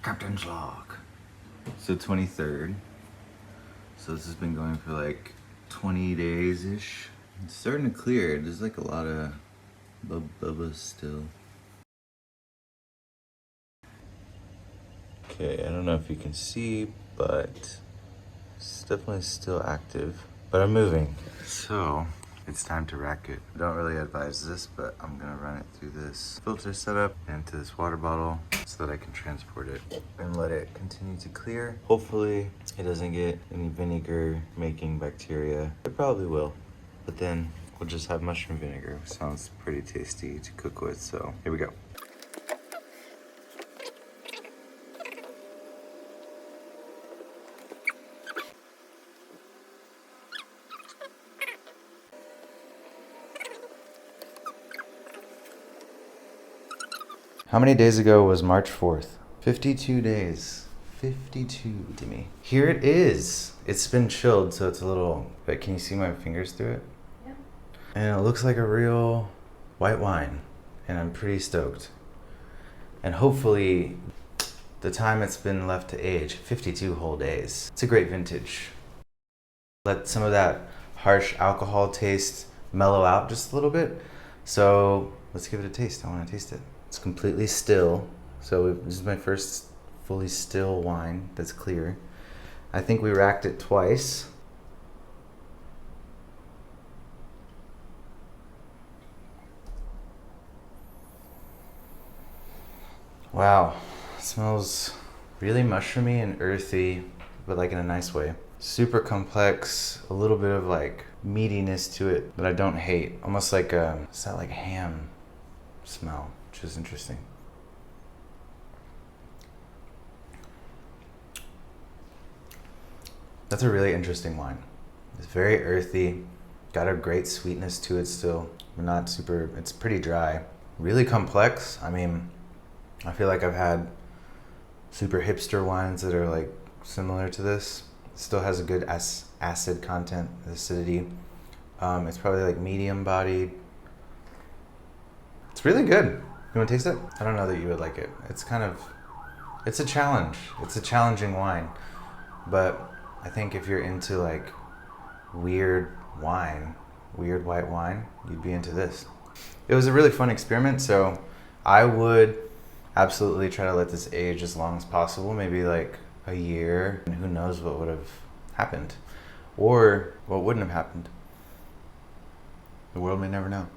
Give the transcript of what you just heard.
Captain's log. So 23rd. So this has been going for like 20 days-ish. It's starting to clear. There's like a lot of bubba still. Okay, I don't know if you can see, but it's definitely still active. But I'm moving. So it's time to rack it. I don't really advise this, but I'm gonna run it through this filter setup into this water bottle so that I can transport it and let it continue to clear. Hopefully it doesn't get any vinegar making bacteria. It probably will, but then we'll just have mushroom vinegar. Sounds pretty tasty to cook with, so here we go. How many days ago was March 4th? 52 days. 52, Timmy. Here it is. It's been chilled, so it's a little, but can you see my fingers through it? Yeah. And it looks like a real white wine, and I'm pretty stoked. And hopefully, the time it's been left to age, 52 whole days. It's a great vintage. Let some of that harsh alcohol taste mellow out just a little bit. So let's give it a taste. I want to taste it. It's completely still, so this is my first fully still wine that's clear. I think we racked it twice. Wow, it smells really mushroomy and earthy, but like in a nice way. Super complex, a little bit of like meatiness to it that I don't hate. Almost like it's that like ham smell, which is interesting. That's a really interesting wine. It's very earthy, got a great sweetness to it still. Not super, it's pretty dry. Really complex. I mean, I feel like I've had super hipster wines that are like similar to this. It still has a good acid content, acidity. It's probably like medium bodied. It's really good. You want to taste it? I don't know that you would like it. It's a challenge. It's a challenging wine. But I think if you're into like weird wine, weird white wine, you'd be into this. It was a really fun experiment, so I would absolutely try to let this age as long as possible, maybe like a year, and who knows what would have happened or what wouldn't have happened. The world may never know.